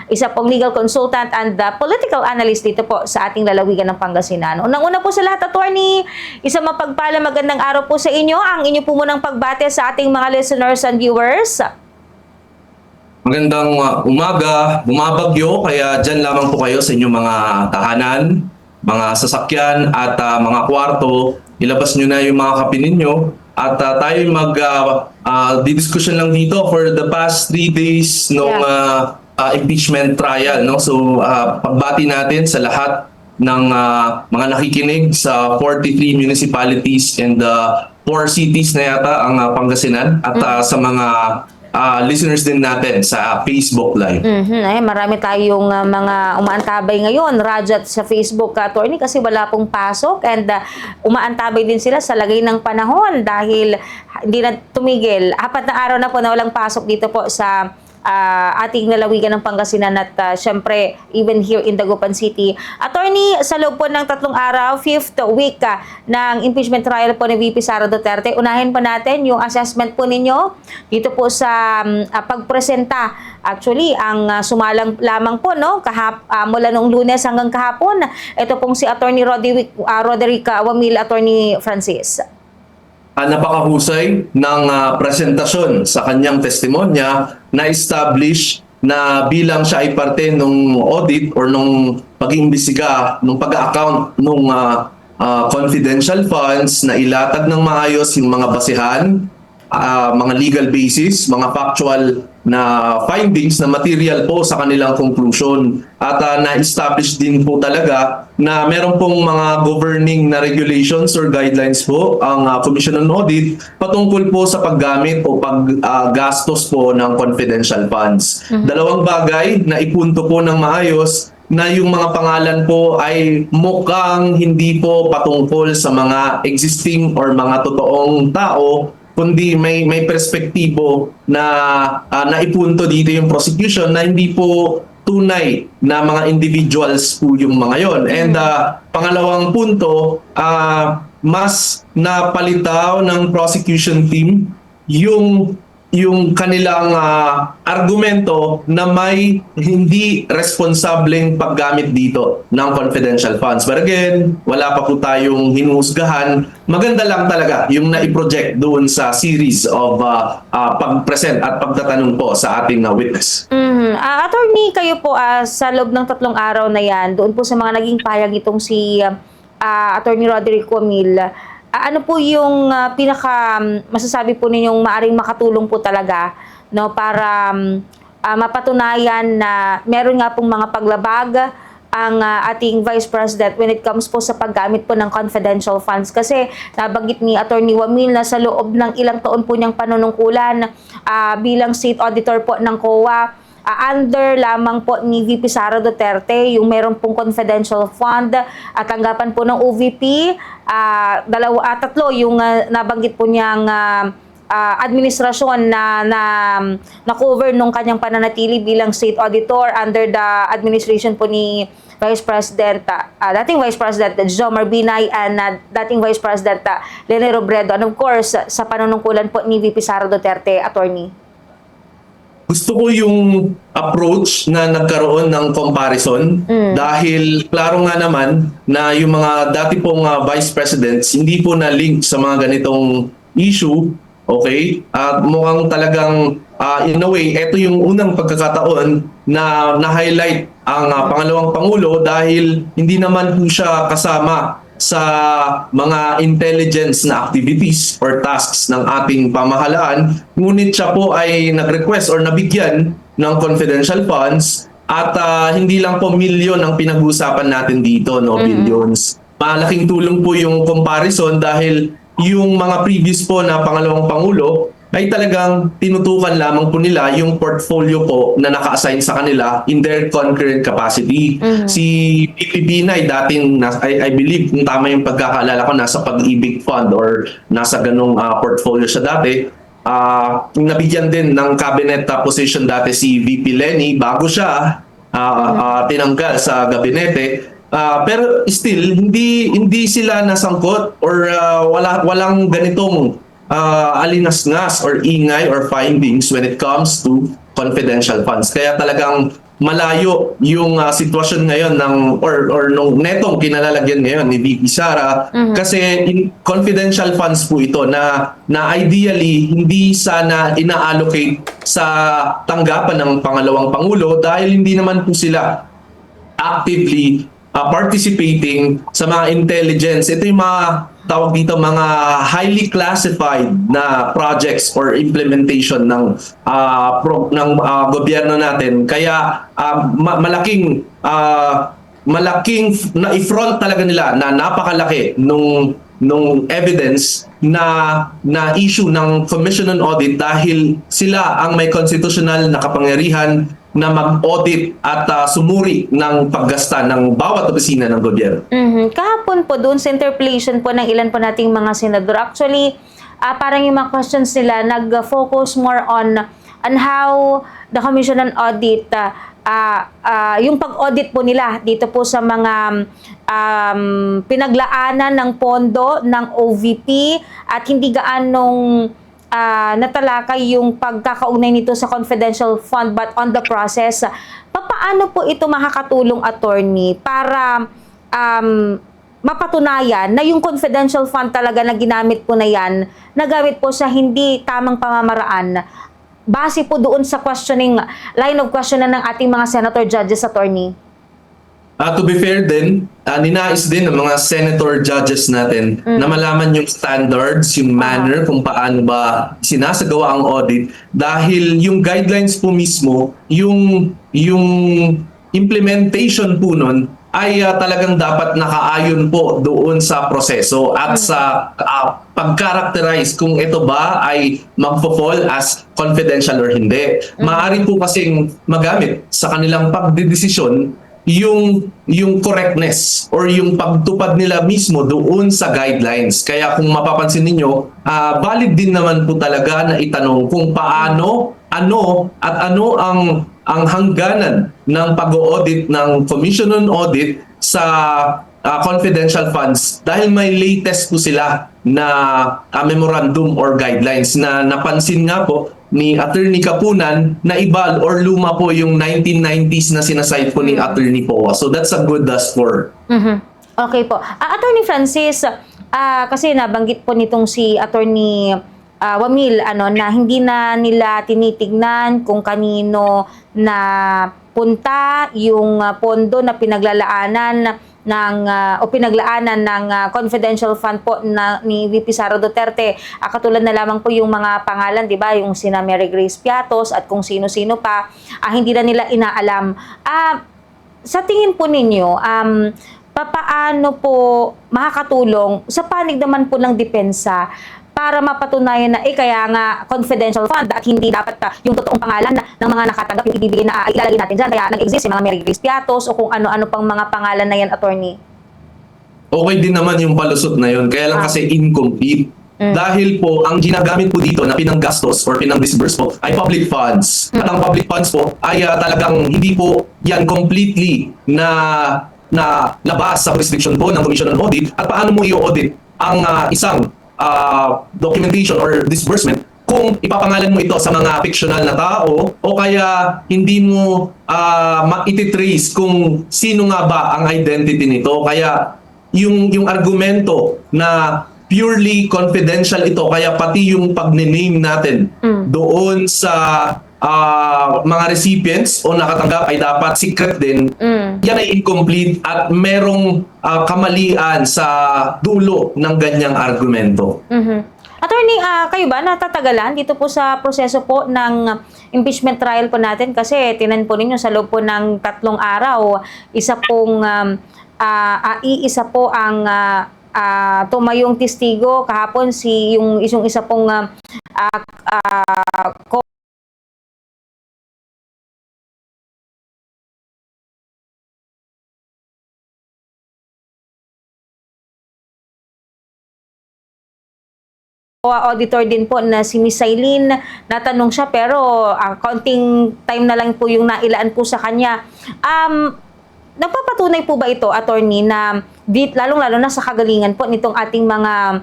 isa pong legal consultant and political analyst dito po sa ating lalawigan ng Pangasinan. Unang-una po sa lahat, attorney, isang mapagpala magandang araw po sa inyo. Ang inyo po munang pagbate sa ating mga listeners and viewers. Magandang umaga, bumabagyo, kaya dyan lamang po kayo sa inyong mga tahanan, mga sasakyan at mga kwarto. Ilabas nyo na yung mga kape ninyo at tayo mag-discussion lang dito for the past 3 days nung impeachment trial. No? So pagbati natin sa lahat ng mga nakikinig sa 43 municipalities and 4 cities na yata ang Pangasinan at sa mga listeners din natin sa Facebook Live. Ay, marami tayong mga umaantabay ngayon, Rajat, sa Facebook, attorney, kasi wala pong pasok and umaantabay din sila sa lagay ng panahon dahil hindi na tumigil. 4 na araw na po na walang pasok dito po sa ating lalawigan ng Pangasinan at syempre even here in Dagupan City. Attorney, sa loob po ng 3 araw, 5th week ng impeachment trial po ni VP Sara Duterte, unahin po natin yung assessment po ninyo dito po sa pagpresenta. Actually, ang sumalang lamang po no mula nung Lunes hanggang kahapon, ito pong si Attorney Roderick Wamil, Attorney Francis. Napakahusay ng presentasyon sa kanyang testimonya na establish na bilang siya ay parte ng audit or nung pag-iimbestiga, nung pag-account nung confidential funds, na ilatag ng maayos yung mga basehan, mga legal basis, mga factual na findings na material po sa kanilang conclusion. At na-establish din po talaga na meron pong mga governing na regulations or guidelines po ang Commission on Audit patungkol po sa paggamit o paggastos po ng confidential funds. Dalawang bagay na ipunto po ng maayos na yung mga pangalan po ay mukhang hindi po patungkol sa mga existing or mga totoong tao, kundi may perspektibo na naipunto dito yung prosecution na hindi po tunay na mga individuals po yung mga yon. And pangalawang punto, mas napalitaw ng prosecution team yung kanilang argumento na may hindi responsableng paggamit dito ng confidential funds. But again, wala pa po tayong hinuhusgahan. Maganda lang talaga yung na-project doon sa series of pag-present at pagtatanong po sa ating witness. Attorney, kayo po sa loob ng 3 araw na yan, doon po sa mga naging payag itong si Attorney Roderick Wamil, ano po yung pinaka masasabi po ninyong maaring makatulong po talaga no para mapatunayan na meron nga pong mga paglabag ang ating Vice President when it comes po sa paggamit po ng confidential funds? Kasi nabanggit ni Attorney Wamil na sa loob ng ilang taon po niyang panunungkulan bilang State Auditor po ng COA, under lamang po ni VP Sara Duterte yung meron pong confidential fund at tanggapan po ng OVP, 3 yung nabanggit po niyang administrasyon na cover nung kanyang pananatili bilang State Auditor under the administration po ni Vice President, dating Vice President Jomar Binay and dating Vice President Leni Robredo, and of course sa panunungkulan po ni VP Sara Duterte, attorney. Gusto ko yung approach na nagkaroon ng comparison dahil klaro nga naman na yung mga dati pong vice presidents hindi po na-link sa mga ganitong issue, okay? At mukhang talagang in a way, ito yung unang pagkakataon na na-highlight ang pangalawang Pangulo dahil hindi naman po siya kasama sa mga intelligence na activities or tasks ng ating pamahalaan, ngunit siya po ay nag-request or nabigyan ng confidential funds at hindi lang po milyon ang pinag-uusapan natin dito, no, billions. Malaking tulong po yung comparison dahil yung mga previous po na pangalawang Pangulo ay talagang tinutukan lamang po nila yung portfolio po na naka-assign sa kanila in their concurrent capacity. Si VP Binay dating, I believe, kung tama yung pagkakaalala ko, nasa Pag-ibig Fund or nasa ganong portfolio siya dati. Nabigyan din ng cabinet position dati si VP Leni bago siya tinanggal sa gabinete. Pero still, hindi sila nasangkot or walang ganitong alinasngas or ingay or findings when it comes to confidential funds. Kaya talagang malayo yung sitwasyon ngayon ng or nung netong kinalalagyan ngayon ni VP Sara kasi confidential funds po ito na ideally hindi sana ina-allocate sa tanggapan ng pangalawang pangulo dahil hindi naman po sila actively participating sa mga intelligence. Ito yung mga tawag dito, mga highly classified na projects or implementation ng gobyerno natin. Kaya malaking na i-front talaga nila na napakalaki nung evidence na issue ng Commission on Audit dahil sila ang may constitutional na kapangyarihan na mag-audit at sumuri ng paggasta ng bawat opisina ng gobyerno. Kahapon po doon sa interpellation po ng ilan po nating mga senador, actually, parang yung mga questions nila nag-focus more on how the Commission on Audit, yung pag-audit po nila dito po sa mga pinaglaanan ng pondo ng OVP at hindi gaanong natalakay yung pagkakaugnay nito sa confidential fund, but on the process, paano po ito makakatulong, attorney, para mapatunayan na yung confidential fund talaga na ginamit po na yan, nagamit po sa hindi tamang pamamaraan, base po doon sa line of questioning ng ating mga senator judges, attorney? To be fair din, ninais din ng mga senator judges natin na malaman yung standards, yung manner kung paano ba sinasagawa ang audit dahil yung guidelines po mismo, yung implementation po nun ay talagang dapat nakaayon po doon sa proseso at sa pag-characterize kung ito ba ay magpo-fall as confidential or hindi. Maaari po kasing magamit sa kanilang pagdedesisyon yung correctness or yung pagtupad nila mismo doon sa guidelines. Kaya kung mapapansin ninyo, valid din naman po talaga na itanong kung paano, ano ang hangganan ng pag-audit ng Commission on Audit sa confidential funds dahil may latest po sila na memorandum or guidelines na napansin nga po ni Attorney Kapunan na iba or luma po yung 1990s na sinasite po ni Attorney Poa. So that's a good score. Okay po. Attorney Francis, kasi nabanggit po nitong si Attorney Wamil na hindi na nila tinitignan kung kanino na punta yung pondo na pinaglalaanan o pinaglaanan ng confidential fund po ni VP Sara Duterte. Katulad na lamang po yung mga pangalan, di ba? Yung sina Mary Grace Piatos at kung sino-sino pa, hindi na nila inaalam. Sa tingin po ninyo, paano po makakatulong sa panig naman po ng depensa para mapatunayan na kaya nga confidential fund at hindi dapat yung totoong pangalan ng mga nakatanggap yung ibibigay na ilalagay natin dyan. Kaya nag-exist yung mga Mary Grace Piatos o kung ano-ano pang mga pangalan na yan, attorney. Okay din naman yung palusot na yun. Kaya lang kasi incomplete. Dahil po, ang ginagamit po dito na pinanggastos or pinang-disburse po ay public funds. At ang public funds po ay talagang hindi po yan completely na labas sa restriction po ng Commission on Audit. At paano mo i-audit ang isang documentation or disbursement kung ipapangalan mo ito sa mga fictional na tao o kaya hindi mo ititrace kung sino nga ba ang identity nito. Kaya yung argumento na purely confidential ito, kaya pati yung pag-name natin doon sa mga recipients o nakatanggap ay dapat secret din. Yan ay incomplete at merong kamalian sa dulo ng ganyang argumento. Attorney, kayo ba natatagalan dito po sa proseso po ng impeachment trial po natin? Kasi tinan po ninyo sa loob po ng 3 araw, isa po ang tumayong testigo kahapon yung isa pong auditor din po na si Miss Aileen, natanong siya pero counting time na lang po yung nailaan po sa kanya. Nagpapatunay po ba ito, attorney, na lalong-lalo na sa kagalingan po nitong ating mga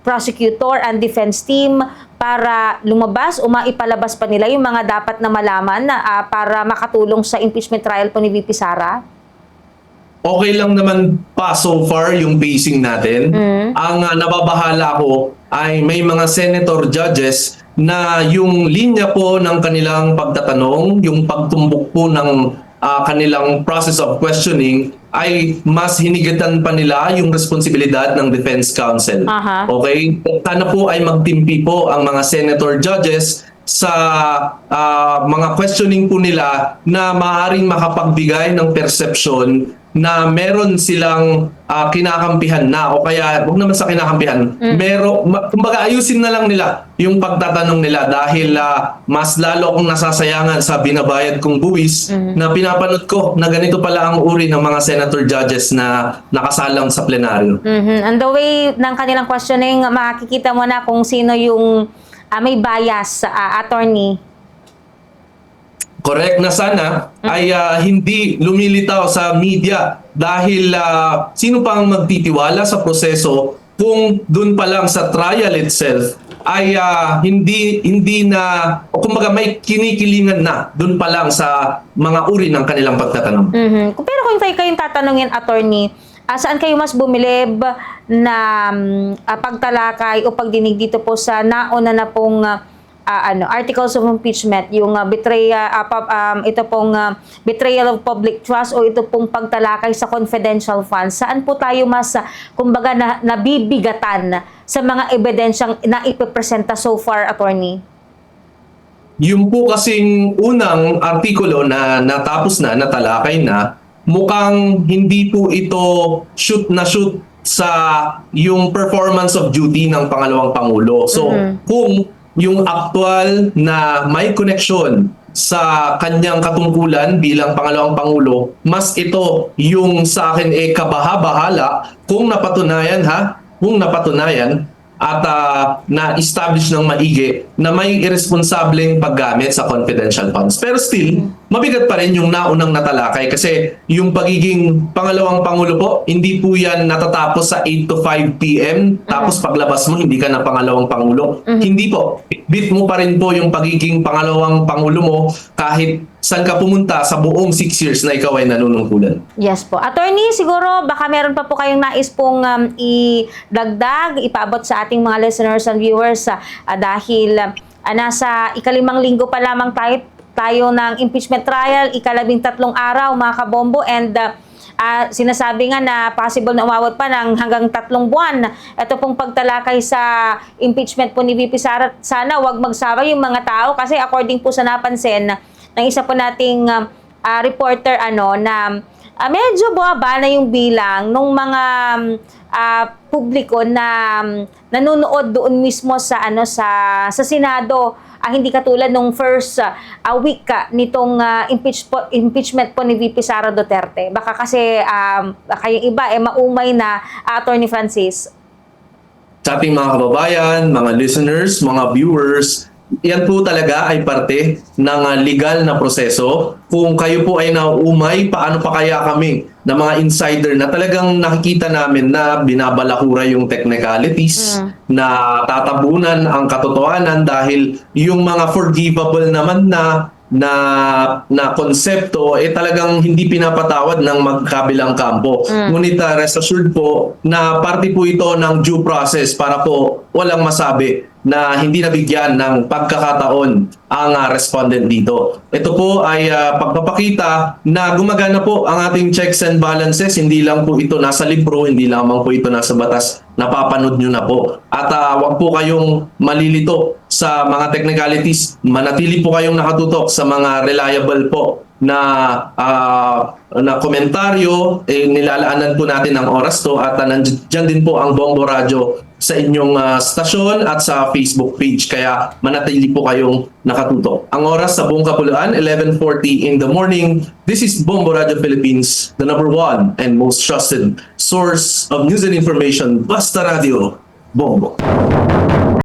prosecutor and defense team para lumabas o maipalabas pa nila yung mga dapat na malaman na para makatulong sa impeachment trial po ni VP Sara? Okay lang naman pa so far yung pacing natin. Ang nababahala ko ay may mga senator judges na yung linya po ng kanilang pagtatanong, yung pagtumbok po ng kanilang process of questioning ay mas hinigatan pa nila yung responsibilidad ng defense counsel. Aha. Okay? Sana po ay magtimpi po ang mga senator judges sa mga questioning po nila na maaaring makapagbigay ng perception na meron silang kinakampihan na o kaya huwag naman sa kinakampihan kumbaga ayusin na lang nila yung pagtatanong nila dahil mas lalo akong nasasayangan sa binabayad kong buwis na pinapanood ko na ganito pala ang uri ng mga senator judges na nakasalang sa plenaryo. On the way ng kanilang questioning, makikita mo na kung sino yung may bias sa attorney. Correct na sana ay hindi lumilitaw sa media dahil sino pang magtitiwala sa proseso kung dun pa lang sa trial itself ay hindi na o kumbaga may kinikilingan na dun pa lang sa mga uri ng kanilang pagtatanong. Pero kung kayong tatanungin, attorney, saan kayo mas bumilib na pagtalakay o pagdinig dito po sa nauna na pong articles of impeachment, yung ito pong betrayal of public trust o ito pong pagtalakay sa confidential funds? Saan po tayo mas kumbaga nabibigatan sa mga ebidensyang na ipipresenta so far, attorney? Yung po kasing unang artikulo na natapos na, natalakay na, mukhang hindi po ito shoot sa yung performance of duty ng pangalawang pangulo. So, kung yung aktual na may connection sa kanyang katungkulan bilang pangalawang pangulo, mas ito yung sa akin kabaha-bahala kung napatunayan at na-establish ng maigi na may irresponsableng paggamit sa confidential funds. Pero still, mabigat pa rin yung naunang natalakay kasi yung pagiging pangalawang pangulo po, hindi po yan natatapos sa 8 to 5 p.m. Tapos paglabas mo, hindi ka na pangalawang pangulo. Hindi po. Bit mo pa rin po yung pagiging pangalawang pangulo mo kahit saan ka pumunta sa buong 6 years na ikaw ay nanunungkulan. Yes po. Attorney, siguro baka meron pa po kayong nais pong idagdag, ipaabot sa ating mga listeners and viewers dahil nasa ikalimang linggo pa lamang tayo ng impeachment trial, 13 araw mga kabombo, and sinasabi nga na possible na umabot pa ng hanggang 3 buwan. Ito pong pagtalakay sa impeachment po ni VP Sara, sana wag magsawa yung mga tao kasi according po sa napansin ng isa po nating reporter na medyo buwaba na yung bilang ng mga publiko na nanonood doon mismo sa sa Senado, hindi katulad nung first week nitong impeachment po ni VP Sara Duterte. Baka kasi kayong iba maumay na, Attorney Francis. Sa ating mga kababayan, mga listeners, mga viewers, yan po talaga ay parte ng legal na proseso. Kung kayo po ay nauumay, paano pa kaya kami na mga insider na talagang nakikita namin na binabalakura yung technicalities, na tatabunan ang katotohanan dahil yung mga forgivable naman na konsepto talagang hindi pinapatawad ng magkabilang kampo. Ngunit rest assured po na parte po ito ng due process para po walang masabi na hindi nabigyan ng pagkakataon ang respondent dito. Ito po ay pagpapakita na gumagana po ang ating checks and balances. Hindi lang po ito nasa libro, hindi lamang po ito nasa batas. Napapanood nyo na po. At wag po kayong malilito sa mga technicalities. Manatili po kayong nakatutok sa mga reliable po na komentaryo. Nilalaanan po natin ang oras to at nandiyan din po ang Bombo Radio sa inyong stasyon at sa Facebook page. Kaya manatili po kayong nakatutok. Ang oras sa buong kapuluan, 11:40 in the morning. This is Bombo Radio Philippines, the #1 and most trusted source of news and information. Basta Radio, Bombo.